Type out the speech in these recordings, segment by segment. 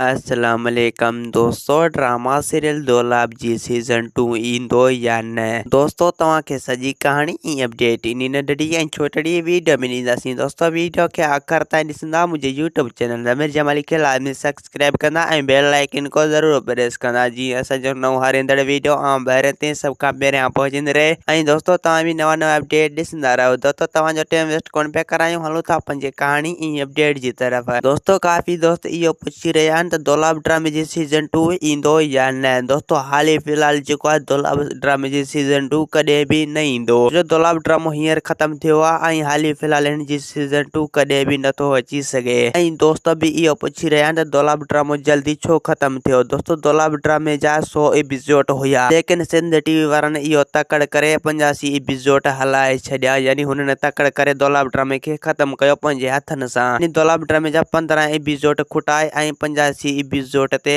अस्सलाम वालेकुम दोस्तों, ड्रामा सीरियल दोलाब जी सीज़न 2 ईंदो या न। दोस्तों तव्हांखे सॼी कहाणी ऐं अपडेट इन नंढड़ी ऐं छोटड़ी वीडियो में ॾींदासीं। दोस्तों वीडियो खे आख़िर ताईं ॾिसंदा, मुंहिंजे यूट्यूब चैनल ज़मीर जमाली खे लाज़मी सब्सक्राइब कंदा ऐं बेल आइकन को ज़रूर प्रेस कंदा, जीअं असांजो नओं हरंदड़ वीडियो ऐं ॿाहिरि ते सभ खां पहिरियां पहुचंदी रहे। ऐं दोस्तों तव्हां बि नवां अपडेट ॾिसंदा रहो। दोस्तों तव्हांजो टाइम वेस्ट कोन पिया करायूं, हलूं था पंहिंजे कहाणी ऐं अपडेट जी तरफ़। दोस्तों काफ़ी दोस्त इहो पुछी रहिया आहिनि त दोलाब ड्रामे जी सीज़न 2 ईंदो या न। दोस्तों हाल ही फ़िलहाल जेको आहे दोलाब ड्रामे जी सीज़न 2 कॾहिं बि न ईंदो, जो दोलाब ड्रामो हींअर ख़त्म थियो आहे ऐं हाल ही फ़िलहाल हिन जी सीज़न 2 कॾहिं बि नथो अची सघे। ऐं दोस्त बि इहो पुछी रहिया आहिनि त दोलाब ड्रामो जल्दी छो ख़त्म थियो। दोस्तों दोलाब ड्रामे जा 100 एपिसोड हुया, लेकिन सिंध टीवी वारनि इहो तकड़ करे 85 एपिसोड हलाए छॾिया, यानी हुननि तकड़ करे दोलाब ड्रामे खे ख़त्म कयो पंहिंजे हथनि सां। दोलाब ड्रामे जा 15 एपिसोड खुटाए ऐं 85 एपिसोड ते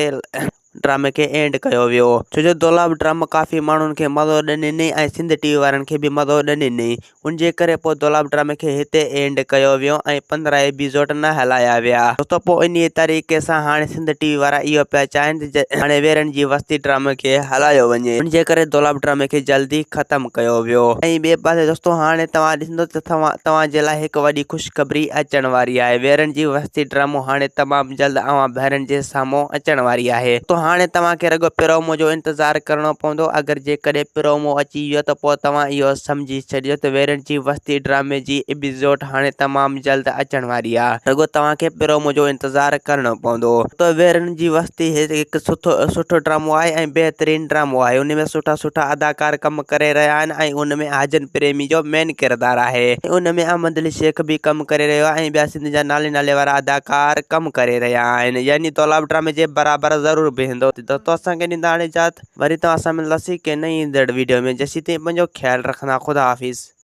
ड्रामे खे एंड कयो वियो, छो जो दोलाब ड्रामो काफ़ी माण्हुनि खे मज़ो ॾिनी ऐं सिंध टीवी वारनि खे बि मज़ो ॾिनी। उनजे करे पोइ दोलाब ड्रामे खे हिते एंड कयो वियो ऐं 15 एपिसोड न हलाया विया। दोस्तों पोइ इन तरीक़े सां हाणे सिंध टीवी वारा इहो पिया चाहिनि त हाणे वेरनि जी वस्ती ड्रामे खे हलायो वञे, उनजे करे दोलाब ड्रामे खे जल्दी ख़त्म कयो वियो। ऐं ॿिए पासे दोस्तों हाणे तव्हां ॾिसंदो त तव्हांजे लाइ हिकु वॾी ख़ुशख़बरी अचण वारी आहे। वेरनि जी वस्ती ड्रामो हाणे तमामु जल्द अवां ॿाहिरनि जे साम्हूं अचण वारी आहे। तो हाणे तव्हांखे रुॻो प्रोमो जो इंतज़ारु करणो पवंदो। अगरि जेकॾहिं प्रोमो अची वियो त पोइ तव्हां इहो सम्झी छॾियो त वेरनि जी वस्ती ड्रामे जी एपिसोड हाणे तमामु जल्द अचण वारी आहे। रुॻो तव्हांखे प्रोमो जो इंतज़ारु करणो पवंदो। त वेरनि जी वस्ती हिकु सुठो ड्रामो आहे ऐं बहितरीनु ड्रामो आहे। उन में सुठा सुठा अदाकार कमु करे रहिया आहिनि ऐं उन में आजन प्रेमी जो मेन किरदारु आहे। उन में अहमद अली शेख बि कमु करे रहियो आहे ऐं ॿिया सिंध जा नाले वारा अदाकार कमु करे रहिया आहिनि, यानी दोलाब ड्रामे जे बराबरि ज़रूरु बीहंदो। दोस्तों असांखे ॾींदा हाणे इजाज़त, वरी तव्हां सां मिलंदासीं कंहिं नई ईंदड़ वीडियो में। जेसीं ताईं पंहिंजो ख़्यालु रखंदा। ख़ुदा हाफ़िज़।